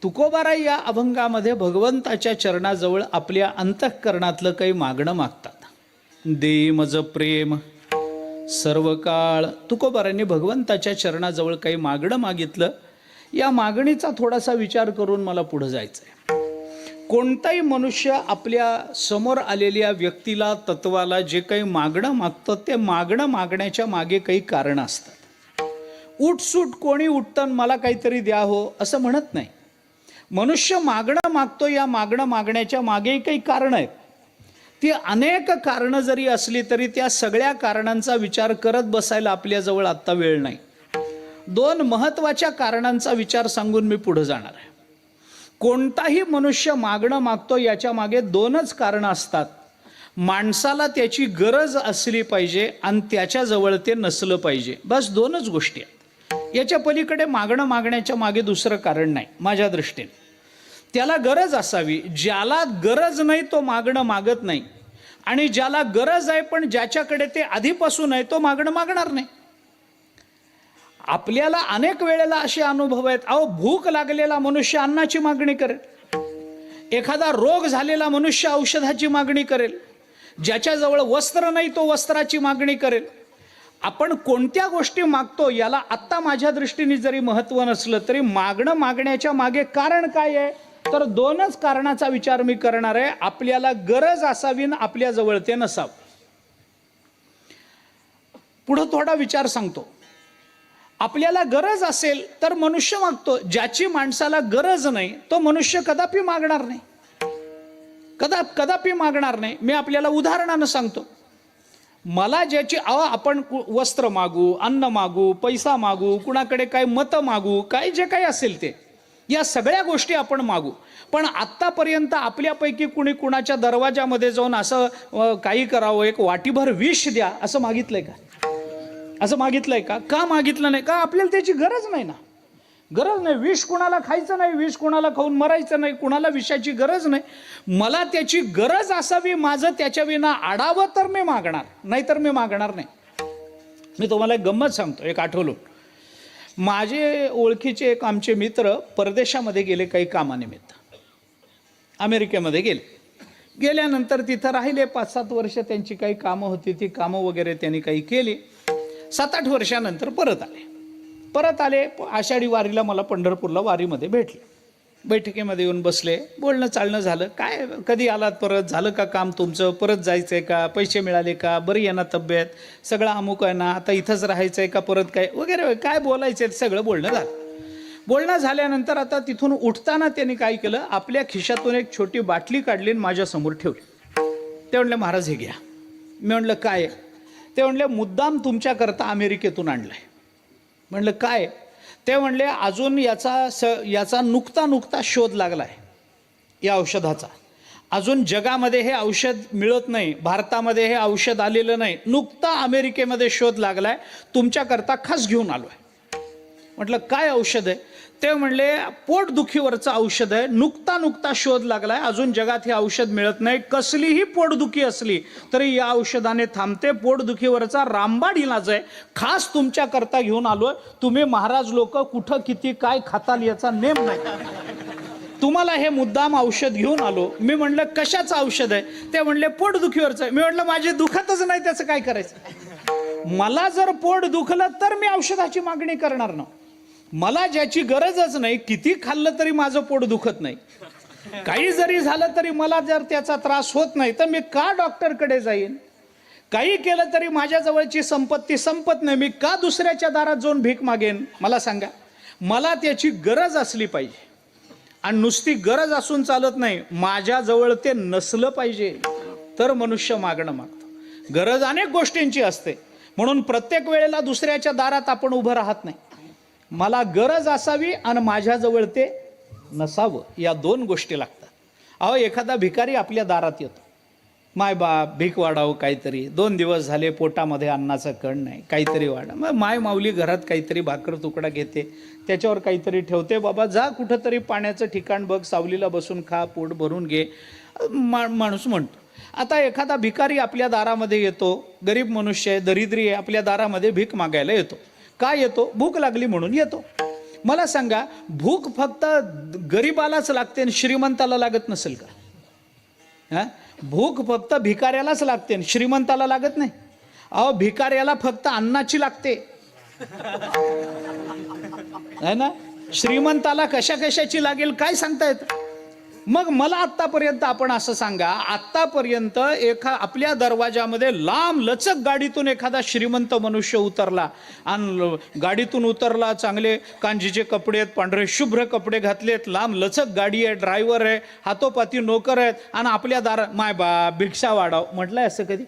तुकोबाराय या अभंगामध्ये भगवंताच्या चरणाजवळ आपल्या अंतःकरणातलं काही मागणं मागतात. दे मज प्रेम सर्व काळ. तुकोबारांनी भगवंताच्या चरणाजवळ काही मागणं मागितलं. या मागणीचा थोडासा विचार करून मला पुढे जायचं आहे. कोणताही मनुष्य आपल्या समोर आलेल्या व्यक्तीला, तत्वाला जे काही मागणं मागतं ते मागणं मागण्याच्या मागे काही कारणं असतात. उठसूट कोणी उठतं मला काहीतरी द्या हो असं म्हणत नाही. मनुष्य मागणं मागतो, या मागणं मागण्याच्या मागेही काही कारणं आहेत. ती अनेक कारणं जरी असली तरी त्या सगळ्या कारणांचा विचार करत बसायला आपल्याजवळ आत्ता वेळ नाही. दोन महत्त्वाच्या कारणांचा विचार सांगून मी पुढे जाणार आहे. कोणताही मनुष्य मागणं मागतो याच्या मागे दोनच कारणं असतात. माणसाला त्याची गरज असली पाहिजे आणि त्याच्याजवळ ते नसलं पाहिजे. बस दोनच गोष्टी आहेत. याच्या पलीकडे मागणं मागण्याच्या मागे दुसरं कारण नाही माझ्या दृष्टीने. त्याला गरज असावी. ज्याला गरज नाही तो मागणं मागत नाही, आणि ज्याला गरज आहे पण ज्याच्याकडे ते आधीपासून आहे तो मागणं मागणार नाही. आपल्याला अनेक वेळेला असे अनुभव आहेत. अहो, भूक लागलेला मनुष्य अन्नाची मागणी करेल, एखादा रोग झालेला मनुष्य औषधाची मागणी करेल, ज्याच्याजवळ वस्त्र नाही तो वस्त्राची मागणी करेल. आपण कोणत्या गोष्टी मागतो याला आत्ता माझ्या दृष्टीने जरी महत्त्व नसलं तरी मागणं मागण्याच्या मागे कारण काय आहे, तर दोनच कारणाचा विचार मी करणार आहे. आपल्याला गरज असावी ना आपल्याजवळ ते नसावं. पुढं थोडा विचार सांगतो. आपल्याला गरज असेल तर मनुष्य मागतो. ज्याची माणसाला गरज नाही तो मनुष्य कदापि मागणार नाही, कदापि मागणार नाही. मी आपल्याला उदाहरणानं सांगतो. मला ज्याची आपण वस्त्र मागू, अन्न मागू, पैसा मागू, कुणाकडे काय मतं मागू, काय जे काही असेल ते, या सगळ्या गोष्टी आपण मागू. पण आत्तापर्यंत आपल्यापैकी कुणी कुणाच्या दरवाजामध्ये जाऊन असं काही करावं, एक वाटीभर विष द्या असं मागितलंय का? असं मागितलंय का? का मागितलं नाही? का आपल्याला त्याची गरज नाही ना. गरज नाही. विष कुणाला खायचं नाही, विष कुणाला खाऊन मरायचं नाही, कुणाला विषाची गरज नाही. मला त्याची गरज असावी, माझं त्याच्या विना आडावं तर मी मागणार, नाहीतर मी मागणार नाही. मी तुम्हाला एक गंमत सांगतो. एक आठवलं, माझे ओळखीचे एक आमचे मित्र परदेशामध्ये गेले काही कामानिमित्त, अमेरिकेमध्ये गेल्यानंतर तिथं राहिले 5-7 वर्ष. त्यांची काही कामं होती, ती कामं वगैरे त्यांनी काही केली. 7-8 वर्षानंतर परत आले. आषाढी वारीला मला पंढरपूरला वारीमध्ये भेटले. बैठकीमध्ये येऊन बसले, बोलणं चालणं झालं. काय कधी आलात, परत झालं का काम तुमचं, परत जायचं आहे का, पैसे मिळाले का, बरी आहे ना तब्येत, सगळं अमुक आहे ना, आता इथंच राहायचं आहे का, परत काय वगैरे काय बोलायचं आहे सगळं बोलणं झालं. बोलणं झाल्यानंतर आता तिथून उठताना त्यांनी काय केलं, आपल्या खिशातून एक छोटी बाटली काढली आणि माझ्यासमोर ठेवली. ते म्हणले महाराज हे घ्या. मी म्हणलं काय? ते म्हणले मुद्दाम तुमच्याकरता अमेरिकेतून आणलंय. म्हणलं काय? ते म्हणले अजून याचा नुकता शोध लागलाय या औषधाचा. अजून जगामध्ये हे औषध मिळत नाही, भारतामध्ये हे औषध आलेलं नाही, नुकता अमेरिकेमध्ये शोध लागलाय, तुमच्याकरता खास घेऊन आलोय. म्हटलं काय औषध आहे? ते म्हणले पोटदुखीवरचं औषध आहे, नुकता शोध लागलाय, अजून जगात हे औषध मिळत नाही. कसलीही पोटदुखी असली तरी या औषधाने थांबते. पोटदुखीवरचा रामबाण इलाज आहे, खास तुमच्याकरता घेऊन आलोय. तुम्ही महाराज लोक कुठं किती काय खाताल याचा नेम नाही, तुम्हाला हे मुद्दाम औषध घेऊन आलो. मी म्हणलं कशाचं औषध आहे? ते म्हणले पोटदुखीवरचं आहे. मी म्हणलं माझे दुखतच नाही, त्याचं काय करायचं? मला जर पोट दुखलं तर मी औषधाची मागणी करणार ना. मला ज्याची गरजच नाही, किती खाल्लं तरी माझं पोट दुखत नाही, काही जरी झालं तरी मला जर त्याचा त्रास होत नाही तर मी का डॉक्टरकडे जाईन? काही केलं तरी माझ्याजवळची संपत्ती संपत नाही, मी का दुसऱ्याच्या दारात जाऊन भीक मागेन? मला सांगा. मला त्याची गरज असली पाहिजे, आणि नुसती गरज असून चालत नाही, माझ्याजवळ ते नसलं पाहिजे तर मनुष्य मागणं मागतो. गरज अनेक गोष्टींची असते, म्हणून प्रत्येक वेळेला दुसऱ्याच्या दारात आपण उभं राहत नाही. मला गरज असावी आणि माझ्याजवळ ते नसावं, या दोन गोष्टी लागतात. अहो, एखादा भिकारी आपल्या दारात येतो, माय बाप भीक वाढावं काहीतरी, 2 दिवस झाले पोटामध्ये अन्नाचा कण नाही, काहीतरी वाढा. मग माय माऊली घरात काहीतरी भाकर तुकडा घेते, त्याच्यावर काहीतरी ठेवते, बाबा जा कुठंतरी पाण्याचं ठिकाण बघ, सावलीला बसून खा, पोट भरून घे, माणूस म्हणतो. आता एखादा भिकारी आपल्या दारामध्ये येतो, गरीब मनुष्य आहे, दरिद्री आहे, आपल्या दारामध्ये भीक मागायला येतो. का येतो? भूक लागली म्हणून येतो. मला सांगा, भूक फक्त गरीबालाच लागते आणि श्रीमंताला लागत नसेल का? भूक फक्त भिकाऱ्यालाच लागते आणि श्रीमंताला लागत नाही. अहो, भिकाऱ्याला फक्त अन्नाची लागते है ना, श्रीमंताला कशा कशाची लागेल काय सांगता येतं. मग मला आत्तापर्यंत आपण असं सांगा, आत्तापर्यंत आपल्या दरवाजामध्ये लांब लचक गाडीतून एखादा श्रीमंत मनुष्य उतरला आणि गाडीतून उतरला, चांगले कांजीचे कपडे आहेत, पांढरे शुभ्र कपडे घातलेत, लांब लचक गाडी आहे, ड्रायव्हर आहे, हातोपाती नोकर आहेत, आणि आपल्या दारात माय बा भिक्षा वाढाव म्हटलंय असं कधी?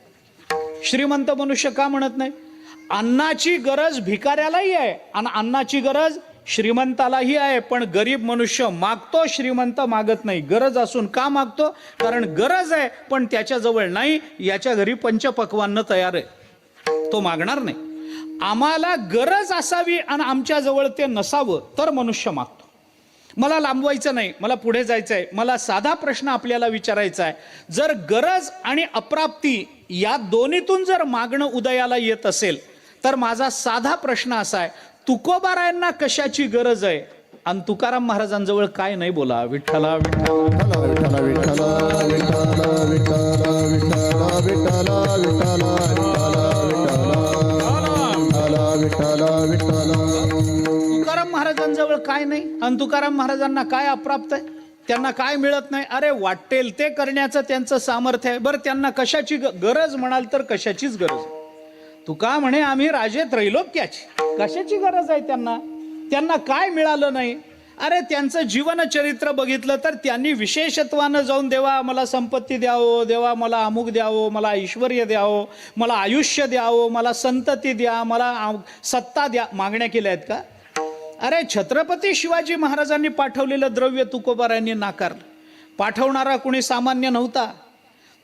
श्रीमंत मनुष्य का म्हणत नाही? अन्नाची गरज भिकाऱ्यालाही आहे आणि अन्नाची गरज श्रीमंतालाही आहे, पण गरीब मनुष्य मागतो, श्रीमंत मागत नाही. गरज असून का मागतो? कारण गरज आहे पण त्याच्याजवळ नाही, याच्या घरी पंचपक्वान्न तयार आहे, तो मागणार नाही. आम्हाला गरज असावी आणि आमच्याजवळ ते नसावं तर मनुष्य मागतो. मला लांबवायचं नाही, मला पुढे जायचं आहे. मला साधा प्रश्न आपल्याला विचारायचा आहे, जर गरज आणि अप्राप्ती या दोन्हीतून जर मागणं उदयाला येत असेल तर माझा साधा प्रश्न असा आहे, तुकोबारायांना कशाची गरज आहे आणि तुकाराम महाराजांजवळ काय नाही? बोला. विठ्ठला विठ्ठला विठ्ठला विठ्ठला विठ्ठला विठ्ठला. तुकाराम महाराजांजवळ काय नाही आणि तुकाराम महाराजांना काय अप्राप्त आहे? त्यांना काय मिळत नाही? अरे, वाटेल ते करण्याचं त्यांचं सामर्थ्य आहे. बरं, त्यांना कशाची गरज म्हणाल तर कशाचीच गरज आहे. तुका म्हणे आम्ही राजे त्रैलोक्याची. कशाची गरज आहे त्यांना? त्यांना काय मिळालं नाही? अरे, त्यांचं जीवनचरित्र बघितलं तर त्यांनी विशेषत्वानं जाऊन देवा मला संपत्ती द्यावं, देवा मला अमुक द्यावं, मला ऐश्वर्य द्यावं, मला आयुष्य द्यावं, मला संतती द्या, मला सत्ता द्या, मागण्या केल्या आहेत का? अरे, छत्रपती शिवाजी महाराजांनी पाठवलेलं द्रव्य तुकोबारायांनी नाकारलं. पाठवणारा कोणी सामान्य नव्हता,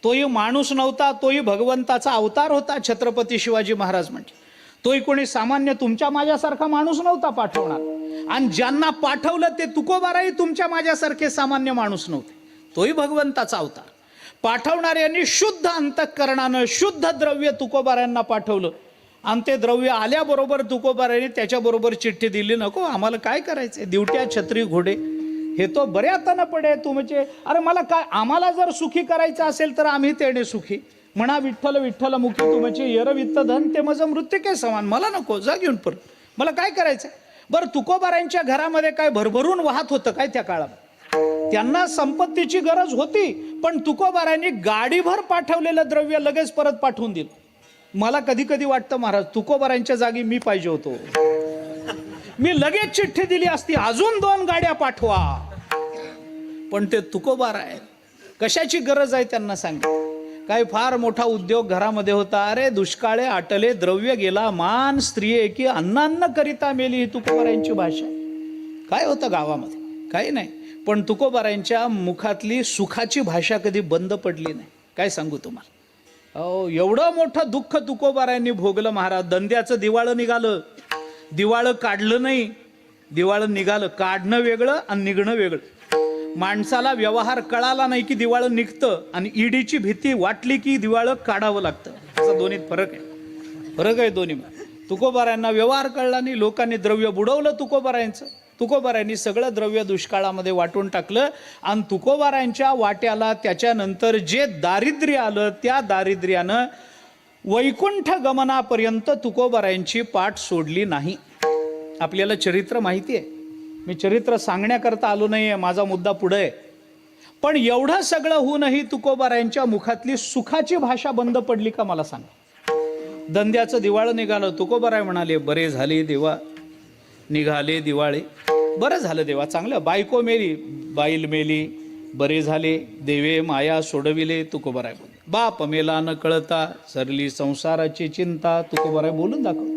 तोही माणूस नव्हता, तोही भगवंताचा अवतार होता. छत्रपती शिवाजी महाराज म्हणजे तोही कोणी सामान्य तुमच्या माझ्यासारखा माणूस नव्हता पाठवणार. आणि ज्यांना पाठवलं ते तुकोबाराही तुमच्या माझ्यासारखे सामान्य माणूस नव्हते, तोही भगवंताचा अवतार. पाठवणाऱ्यांनी शुद्ध अंतःकरणानं शुद्ध द्रव्य तुकोबारायांना पाठवलं आणि ते द्रव्य आल्याबरोबर तुकोबारायांनी त्याच्याबरोबर चिठ्ठी दिली, नको आम्हाला काय करायचंय, दिवट्या छत्री घोडे हे तो बऱ्यातनं पडे तुमचे. अरे, मला काय, आम्हाला जर सुखी करायचं असेल तर आम्ही तेने सुखी. म्हणा विठ्ठल विठ्ठल मुखी तुमचे येरवित्त धन ते माझं मृत्युके समान. मला नको, जा घेऊन परत, मला काय करायचंय. बरं, तुकोबारायांच्या घरामध्ये काय भरभरून वाहत होतं काय त्या काळात? त्यांना संपत्तीची गरज होती, पण तुकोबारायांनी गाडीभर पाठवलेलं द्रव्य लगेच परत पाठवून दिलं. मला कधी कधी वाटतं महाराज, तुकोबारायांच्या जागी मी पाहिजे होतो, मी लगेच चिठ्ठी दिली असती, अजून 2 गाड्या पाठवा. पण ते तुकोबार आहे, कशाची गरज आहे त्यांना सांगा. काय फार मोठा उद्योग घरामध्ये होता, अरे दुष्काळे आटले द्रव्य गेला मान, स्त्रिये की अन्नान्न करिता मेली, ही तुकोबारायांची भाषा. काय होतं गावामध्ये? काही नाही, पण तुकोबारायांच्या मुखातली सुखाची भाषा कधी बंद पडली नाही. काय सांगू तुम्हाला. अहो, एवढं मोठं दुःख तुकोबारायांनी भोगलं महाराज. दंद्याचं दिवाळं निघालं, दिवाळं काढलं नाही, दिवाळं निघालं. काढणं वेगळं आणि निघणं वेगळं. माणसाला व्यवहार कळाला नाही की दिवाळं निघतं, आणि ईडीची भीती वाटली की दिवाळं काढावं लागतं. असा दोन्हीत फरक आहे, फरक आहे दोन्ही. तुकोबारायांना व्यवहार कळला नाही, लोकांनी द्रव्य बुडवलं तुकोबारायांचं. तुकोबारायांनी सगळं द्रव्य दुष्काळामध्ये वाटून टाकलं आणि तुकोबारायांच्या वाट्याला त्याच्यानंतर जे दारिद्र्य आलं, त्या दारिद्र्यानं वैकुंठ गमनापर्यंत तुकोबारायांची पाठ सोडली नाही. आपल्याला चरित्र माहिती आहे, मी चरित्र सांगण्याकरता आलो नाही आहे, माझा मुद्दा पुढे आहे. पण एवढं सगळं होऊनही तुकोबारायांच्या मुखातली सुखाची भाषा बंद पडली का मला सांगा. दंद्याचं दिवाळं निघालं, तुकोबाराय म्हणाले बरे झाले देवा, निघाले दिवाळे. बरं झालं देवा, चांगलं. बायको मेली, बाईल मेली, बरे झाले देवे माया सोडविले, तुकोबाराय बोलले. बाप मेला न कळता सरली संसाराची चिंता, तुकोबाराय बोलून दाखव.